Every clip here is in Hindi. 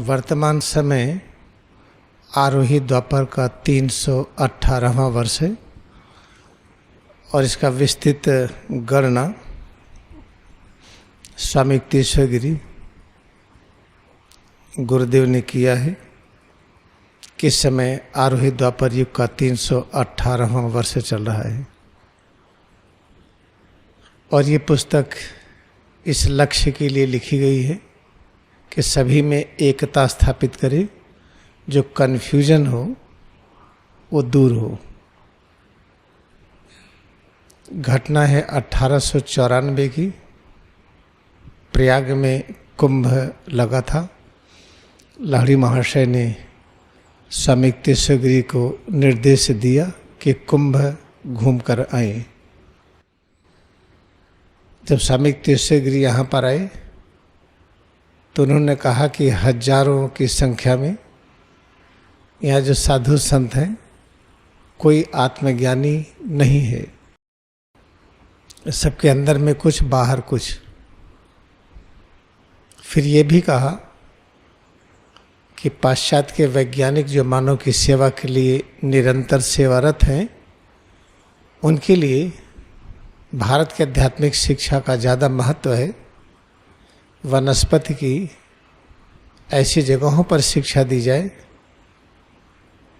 वर्तमान समय आरोही द्वापर का 318वां वर्ष है और इसका विस्तृत गणना स्वामी तीसरे गिरी गुरुदेव ने किया है। किस समय आरोही द्वापर युग का 318वां वर्ष चल रहा है और ये पुस्तक इस लक्ष्य के लिए लिखी गई है कि सभी में एकता स्थापित करे, जो कन्फ्यूजन हो वो दूर हो। घटना है 1894 की। प्रयाग में कुंभ लगा था। लाहिड़ी महाशय ने स्वामी तीसरे गिरी को निर्देश दिया कि कुंभ घूम कर आए। जब स्वामी तीसरे गिरी यहाँ पर आए तो उन्होंने कहा कि हजारों की संख्या में यहाँ जो साधु संत हैं कोई आत्मज्ञानी नहीं है, सबके अंदर में कुछ बाहर कुछ। फिर ये भी कहा कि पाश्चात्य के वैज्ञानिक जो मानव की सेवा के लिए निरंतर सेवारत हैं, उनके लिए भारत के आध्यात्मिक शिक्षा का ज़्यादा महत्व है। वनस्पति की ऐसी जगहों पर शिक्षा दी जाए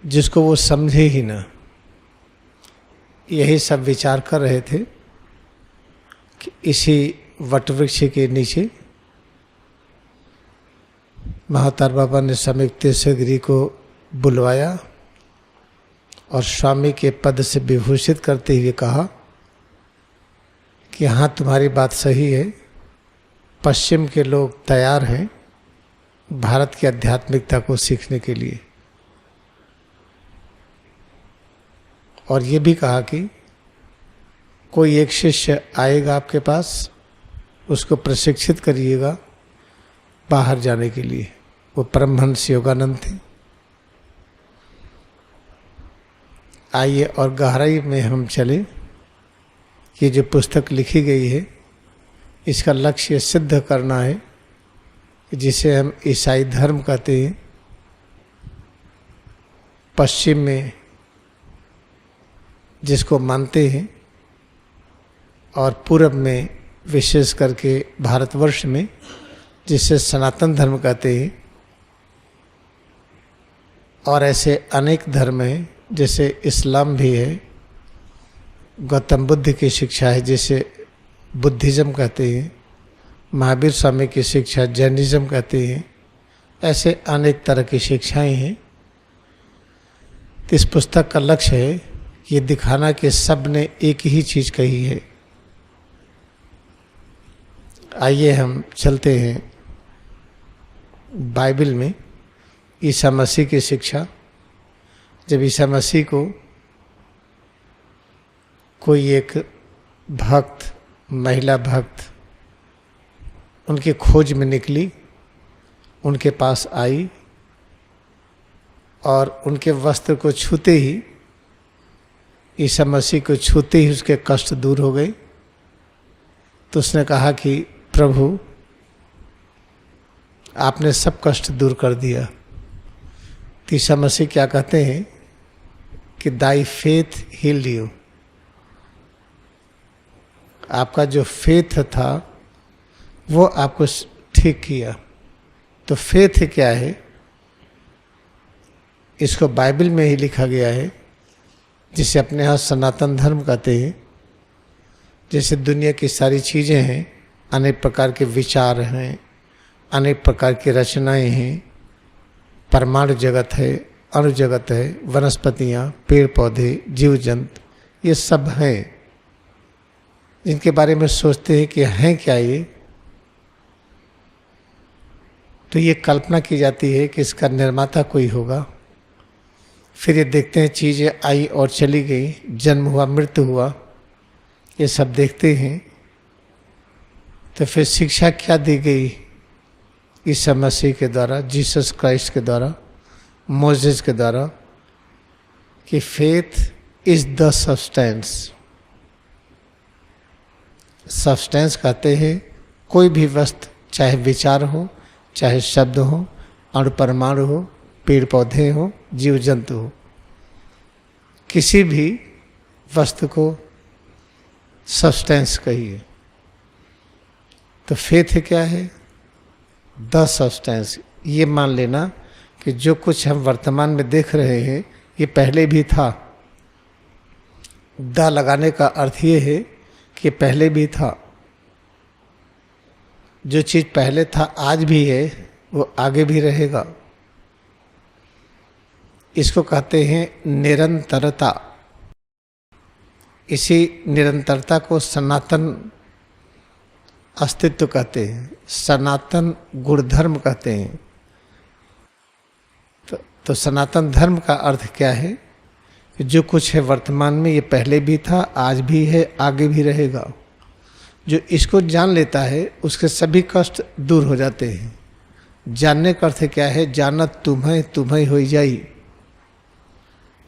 जिसको वो समझे ही ना। यही सब विचार कर रहे थे कि इसी वटवृक्ष के नीचे महातार बाबा ने स्वामी तीसरे गिरी को बुलवाया और स्वामी के पद से विभूषित करते हुए कहा कि हाँ, तुम्हारी बात सही है। पश्चिम के लोग तैयार हैं भारत की आध्यात्मिकता को सीखने के लिए। और ये भी कहा कि कोई एक शिष्य आएगा आपके पास, उसको प्रशिक्षित करिएगा बाहर जाने के लिए। वो परमहंस योगानंद थे। आइए और गहराई में हम चले। ये जो पुस्तक लिखी गई है इसका लक्ष्य सिद्ध करना है कि जिसे हम ईसाई धर्म कहते हैं, पश्चिम में जिसको मानते हैं और पूरब में विशेष करके भारतवर्ष में जिसे सनातन धर्म कहते हैं, और ऐसे अनेक धर्म हैं जैसे इस्लाम भी है, गौतम बुद्ध की शिक्षा है जिसे बुद्धिज़्म कहते हैं, महावीर स्वामी की शिक्षा जैनिज़्म कहते हैं। ऐसे अनेक तरह की शिक्षाएं हैं। तो इस पुस्तक का लक्ष्य है ये दिखाना कि सब ने एक ही चीज़ कही है। आइए हम चलते हैं बाइबल में ईसा मसीह की शिक्षा। जब ईसा मसीह को कोई एक भक्त, महिला भक्त उनके खोज में निकली, उनके पास आई और उनके वस्त्र को छूते ही, ईसा मसीह को छूते ही उसके कष्ट दूर हो गए। तो उसने कहा कि प्रभु, आपने सब कष्ट दूर कर दिया। तो ईसा मसीह क्या कहते हैं कि दाई फेथ हील्ड यू। आपका जो फेथ था वो आपको ठीक किया। तो फेथ क्या है? इसको बाइबल में ही लिखा गया है, जिसे अपने यहाँ सनातन धर्म कहते हैं। जैसे दुनिया की सारी चीज़ें हैं, अनेक प्रकार के विचार हैं, अनेक प्रकार की रचनाएं हैं, परमाणु जगत है, अणु जगत है, वनस्पतियाँ, पेड़ पौधे, जीव जंतु, ये सब हैं जिनके बारे में सोचते हैं कि हैं क्या ये। तो ये कल्पना की जाती है कि इसका निर्माता कोई होगा। फिर ये देखते हैं चीज़ें आई और चली गई, जन्म हुआ, मृत्यु हुआ, ये सब देखते हैं। तो फिर शिक्षा क्या दी गई ईसा मसीह के द्वारा, जीसस क्राइस्ट के द्वारा, मोसेस के द्वारा, कि faith is the substance. Substance कहते हैं कोई भी वस्तु, चाहे विचार हो, चाहे शब्द हो, अणु परमाणु हो, पेड़ पौधे हो, जीव जंतु हो, किसी भी वस्तु को सब्सटेंस कहिए। तो फेथ क्या है? The substance. ये मान लेना कि जो कुछ हम वर्तमान में देख रहे हैं ये पहले भी था। द लगाने का अर्थ ये है कि पहले भी था। जो चीज पहले था आज भी है, वो आगे भी रहेगा। इसको कहते हैं निरंतरता। इसी निरंतरता को सनातन अस्तित्व कहते हैं, सनातन गुणधर्म कहते हैं। तो सनातन धर्म का अर्थ क्या है? कि जो कुछ है वर्तमान में ये पहले भी था, आज भी है, आगे भी रहेगा। जो इसको जान लेता है उसके सभी कष्ट दूर हो जाते हैं। जानने का अर्थ क्या है? जानत तुम्हें तुम्हें हो जाई।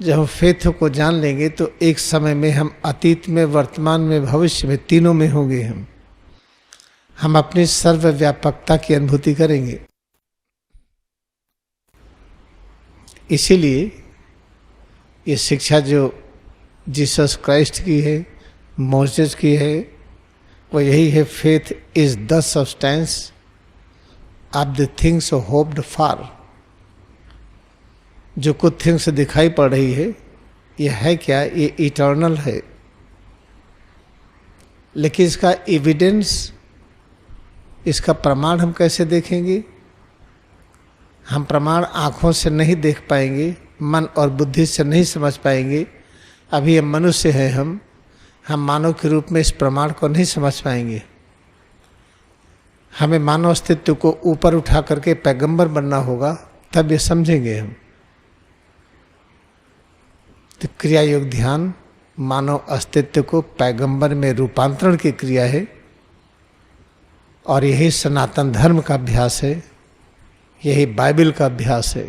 जब हम फेथ को जान लेंगे तो एक समय में हम अतीत में, वर्तमान में, भविष्य में, तीनों में होंगे। हम अपनी सर्वव्यापकता की अनुभूति करेंगे। इसीलिए ये शिक्षा जो जीसस क्राइस्ट की है, मोसेस की है, वो यही है, faith is the substance of the things hoped for. जो कुछ थिंग्स दिखाई पड़ रही है ये है क्या? ये इटर्नल है। लेकिन इसका एविडेंस, इसका प्रमाण हम कैसे देखेंगे? हम प्रमाण आँखों से नहीं देख पाएंगे, मन और बुद्धि से नहीं समझ पाएंगे। अभी हम मनुष्य हैं, हम मानव के रूप में इस प्रमाण को नहीं समझ पाएंगे। हमें मानव अस्तित्व को ऊपर उठा करके पैगंबर बनना होगा, तब ये समझेंगे हम। तो क्रिया योग ध्यान मानव अस्तित्व को पैगंबर में रूपांतरण की क्रिया है और यही सनातन धर्म का अभ्यास है, यही बाइबल का अभ्यास है।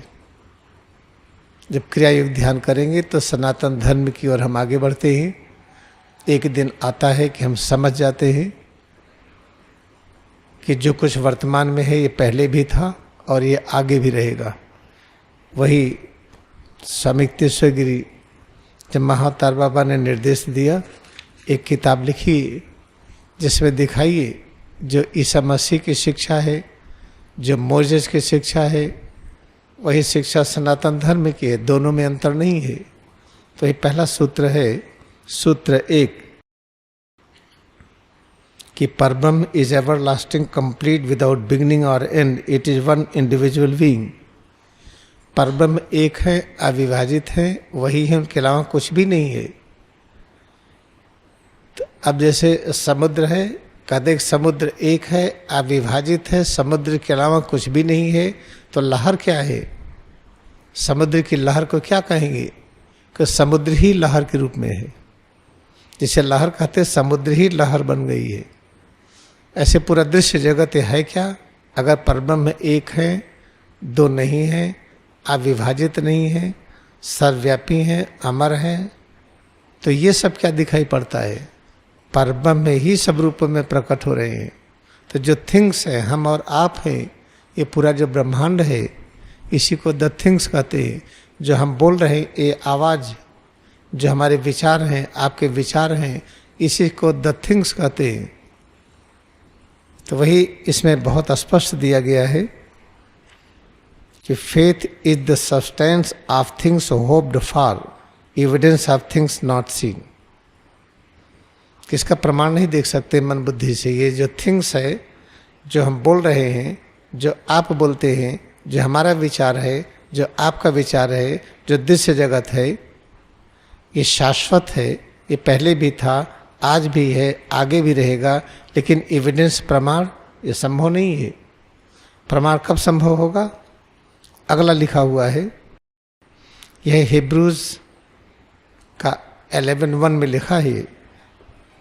जब क्रिया योग ध्यान करेंगे तो सनातन धर्म की ओर हम आगे बढ़ते हैं। एक दिन आता है कि हम समझ जाते हैं कि जो कुछ वर्तमान में है ये पहले भी था और ये आगे भी रहेगा। वही स्वामी तीसरे गिरी जब महाअवतार बाबा ने निर्देश दिया, एक किताब लिखी जिसमें दिखाइए जो ईसा मसीह की शिक्षा है, जो मोसेस की शिक्षा है, वही शिक्षा सनातन धर्म की है। दोनों में अंतर नहीं है। तो ये पहला सूत्र है, सूत्र 1, कि Parabrahm is everlasting complete without beginning और end, it is one individual being. Parabrahm एक है, अविभाजित है, वही है, उनके अलावा कुछ भी नहीं है। तो अब जैसे समुद्र है, कहते समुद्र एक है, अविभाजित है, समुद्र के अलावा कुछ भी नहीं है, तो लहर क्या है? समुद्र की लहर को क्या कहेंगे? कि समुद्र ही लहर के रूप में है। जिसे लहर कहते, समुद्र ही लहर बन गई है। ऐसे पूरा दृश्य जगत है क्या? अगर परब्रह्म एक है, दो नहीं है, अविभाजित नहीं है, सर्वव्यापी है, अमर है, तो ये सब क्या दिखाई पड़ता है? परब्रह्म में ही सब रूपों में प्रकट हो रहे हैं। तो जो थिंग्स है, हम और आप हैं, ये पूरा जो ब्रह्मांड है, इसी को द थिंग्स कहते हैं। जो हम बोल रहे हैं, ये आवाज़, जो हमारे विचार हैं, आपके विचार हैं, इसी को द थिंग्स कहते हैं। तो वही इसमें बहुत स्पष्ट दिया गया है कि faith is the substance of things hoped for, evidence of things not scene. किसका प्रमाण नहीं देख सकते मन बुद्धि से। ये जो थिंग्स है, जो हम बोल रहे हैं, जो आप बोलते हैं, जो हमारा विचार है, जो आपका विचार है, जो दृश्य जगत है, ये शाश्वत है। ये पहले भी था, आज भी है, आगे भी रहेगा। लेकिन एविडेंस, प्रमाण, ये संभव नहीं है। प्रमाण कब संभव होगा? अगला लिखा हुआ है, यह हिब्रूज का 11:1 में लिखा है,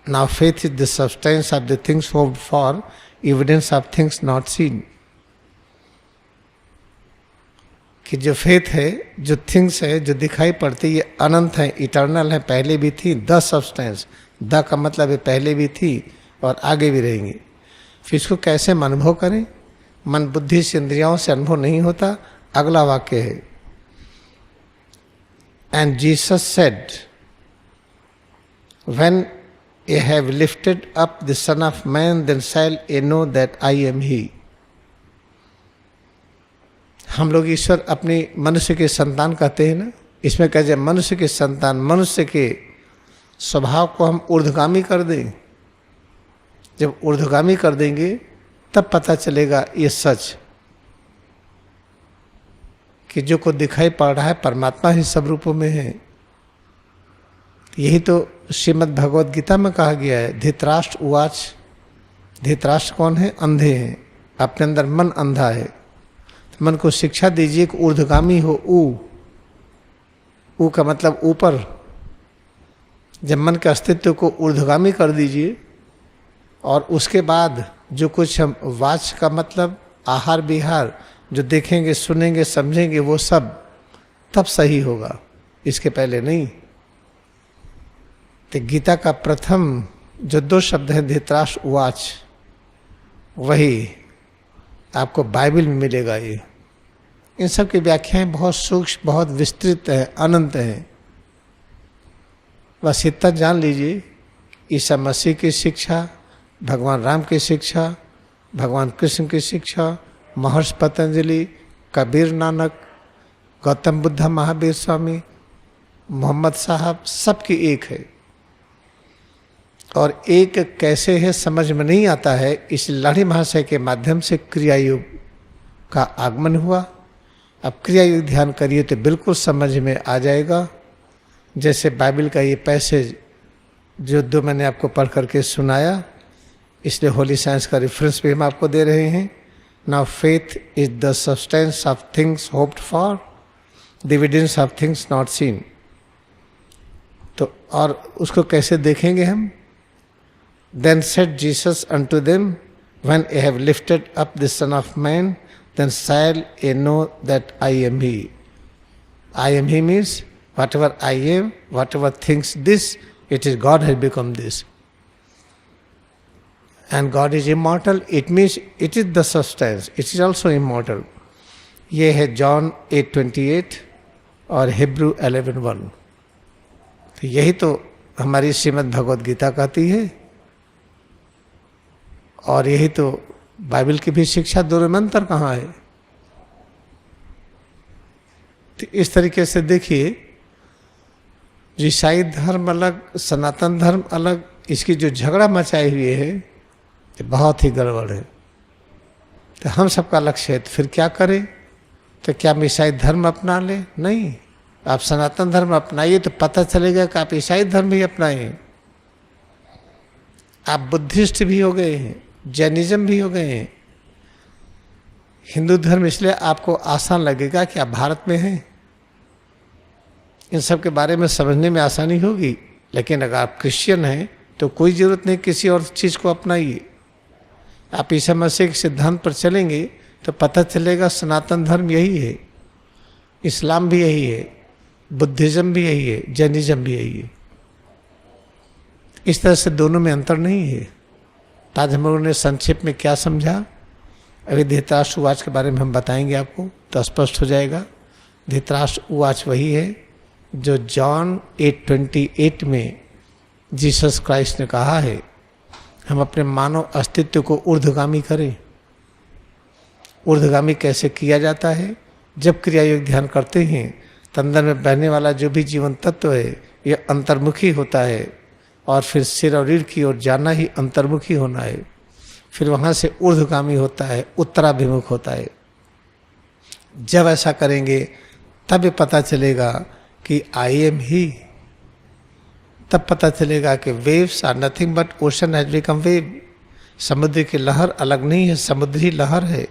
now faith is the substance of the things hoped for, evidence of things not scene. कि जो फेथ है, जो थिंग्स है, जो दिखाई पड़ती, ये अनंत है, इटर्नल है, पहले भी थी। द सब्सटेंस, द का मतलब है पहले भी थी और आगे भी रहेंगे। फिर इसको कैसे हम अनुभव करें? मन बुद्धि से इंद्रियों से अनुभव नहीं होता। अगला वाक्य है, and Jesus said when ye have lifted up the sun of man then shall ye know that I am he. हम लोग ईश्वर अपनी मनुष्य के संतान कहते हैं ना, इसमें कह जाए मनुष्य के संतान, मनुष्य के स्वभाव को हम ऊर्ध्वगामी कर दें। जब ऊर्ध्वगामी कर देंगे तब पता चलेगा ये सच कि जो को दिखाई पड़ रहा है परमात्मा ही सब रूपों में है। यही तो श्रीमद् भगवद गीता में कहा गया है, धृतराष्ट्र उवाच। धृतराष्ट्र कौन है? अंधे हैं, अपने अंदर मन अंधा है। तो मन को शिक्षा दीजिए कि ऊर्ध्वगामी हो। ऊ का मतलब ऊपर। जब मन के अस्तित्व को ऊर्ध्वगामी कर दीजिए और उसके बाद जो कुछ हम वाच का मतलब आहार विहार जो देखेंगे सुनेंगे समझेंगे वो सब तब सही होगा, इसके पहले नहीं। तो गीता का प्रथम जो 2 शब्द है धृतराष्ट्र उवाच, वही आपको बाइबल में मिलेगा। ये इन सब की व्याख्याएं बहुत सूक्ष्म, बहुत विस्तृत है, अनंत है। बस इतना जान लीजिए, ईसा मसीह की शिक्षा, भगवान राम की शिक्षा, भगवान कृष्ण की शिक्षा, महर्षि पतंजलि, कबीर नानक, गौतम बुद्ध, महावीर स्वामी, मोहम्मद साहब, सबकी एक है। और एक कैसे है समझ में नहीं आता है, इस लाड़ी महाशय के माध्यम से क्रिया योग का आगमन हुआ। अब क्रिया योग ध्यान करिए तो बिल्कुल समझ में आ जाएगा। जैसे बाइबल का ये पैसेज जो 2 मैंने आपको पढ़ करके सुनाया, इसलिए होली साइंस का रेफरेंस भी हम आपको दे रहे हैं। Now faith is the substance of things hoped for, the evidence of things not seen. तो और उसको कैसे देखेंगे हम? Then said Jesus unto them when I have lifted up the sun of man then shall ye know that I am he. I am he means whatever I am, whatever thinks this, it is God has become this. And God is immortal, it means it is the substance, it is also immortal. ये है जॉन 8:28 और हिब्रू 11:1। तो यही तो हमारी श्रीमद् भगवद गीता कहती है, और यही तो बाइबल की भी शिक्षा। दोनों में अंतर कहाँ है? तो इस तरीके से देखिए, ईसाई धर्म अलग, सनातन धर्म अलग, इसकी जो झगड़ा मचाई हुई है ये बहुत ही गड़बड़ है। तो हम सबका लक्ष्य है, तो फिर क्या करें? तो क्या हम ईसाई धर्म अपना लें? नहीं, आप सनातन धर्म अपनाइए तो पता चलेगा कि आप ईसाई धर्म भी अपनाइए। आप बुद्धिस्ट भी हो गए हैं, जैनिज्म भी हो गए हैं। हिंदू धर्म इसलिए आपको आसान लगेगा कि आप भारत में हैं, इन सब के बारे में समझने में आसानी होगी। लेकिन अगर आप क्रिश्चियन हैं तो कोई ज़रूरत नहीं किसी और चीज़ को अपनाइए। आप ईसा मसीह के सिद्धांत पर चलेंगे तो पता चलेगा सनातन धर्म यही है, इस्लाम भी यही है, बुद्धिज़्म भी यही है, जैनिज्म भी यही है। इस तरह से दोनों में अंतर नहीं है। आज हम लोगों ने संक्षेप में क्या समझा, अभी धृतराष्ट्र उवाच के बारे में हम बताएंगे आपको, तो स्पष्ट हो जाएगा। धृतराष्ट्र उवाच वही है जो जॉन 8:28 में जीसस क्राइस्ट ने कहा है, हम अपने मानव अस्तित्व को ऊर्ध्वगामी करें। ऊर्ध्वगामी कैसे किया जाता है? जब क्रिया योग ध्यान करते हैं तो अंदर में बहने वाला जो भी जीवन तत्व है ये अंतर्मुखी होता है, और फिर सिर और रीढ़ की ओर जाना ही अंतर्मुखी होना है। फिर वहाँ से ऊर्ध्वगामी होता है, उत्तराभिमुख होता है। जब ऐसा करेंगे तब ये पता चलेगा कि आई एम ही। तब पता चलेगा कि waves are nothing but ocean has become wave. समुद्र की लहर अलग नहीं है, समुद्र ही लहर है।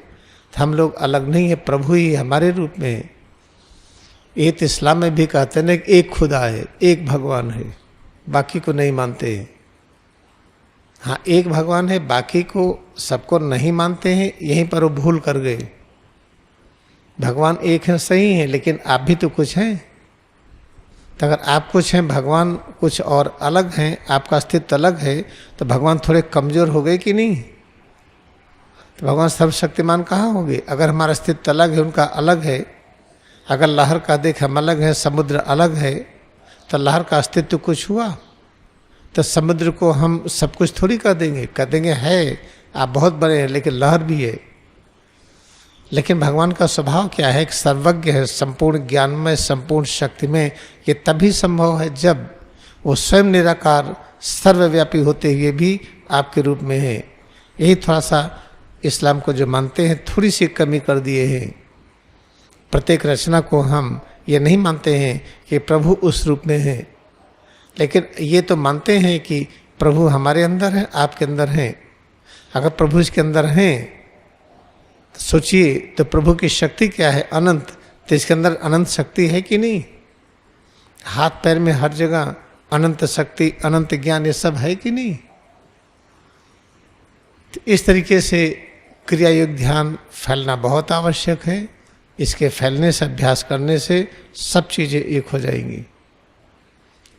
हम लोग अलग नहीं है, प्रभु ही हमारे रूप में है। ये तो इस्लाम में भी कहते हैं कि एक खुदा है, एक भगवान है, बाकी को नहीं मानते हैं। हाँ, एक भगवान है, बाकी को सबको नहीं मानते हैं, यहीं पर वो भूल कर गए। भगवान एक है सही है, लेकिन आप भी तो कुछ हैं। तो अगर आप कुछ हैं, भगवान कुछ और अलग हैं, आपका अस्तित्व अलग है, तो भगवान थोड़े कमजोर हो गए कि नहीं? तो भगवान सर्वशक्तिमान कहाँ होंगे? अगर हमारा अस्तित्व अलग है, उनका अलग है, अगर लहर का देख हम अलग हैं, समुद्र अलग है, तो लहर का अस्तित्व कुछ हुआ? तो समुद्र को हम सब कुछ थोड़ी कर देंगे है आप बहुत बड़े हैं, लेकिन लहर भी है। लेकिन भगवान का स्वभाव क्या है? कि सर्वज्ञ है, संपूर्ण ज्ञान में, संपूर्ण शक्ति में। ये तभी संभव है जब वो स्वयं निराकार सर्वव्यापी होते हुए भी आपके रूप में है। यही थोड़ा सा इस्लाम को जो मानते हैं थोड़ी सी कमी कर दिए हैं। प्रत्येक रचना को हम ये नहीं मानते हैं कि प्रभु उस रूप में है, लेकिन ये तो मानते हैं कि प्रभु हमारे अंदर है, आपके अंदर हैं। अगर प्रभु इसके अंदर हैं तो सोचिए, तो प्रभु की शक्ति क्या है? अनंत। तो इसके अंदर अनंत शक्ति है कि नहीं? हाथ पैर में हर जगह अनंत शक्ति, अनंत ज्ञान, ये सब है कि नहीं? तो इस तरीके से क्रिया योग ध्यान फैलना बहुत आवश्यक है। इसके फैलने से, अभ्यास करने से सब चीज़ें एक हो जाएंगी।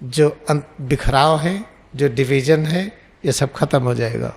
जो बिखराव है, जो डिवीजन है, ये सब खत्म हो जाएगा।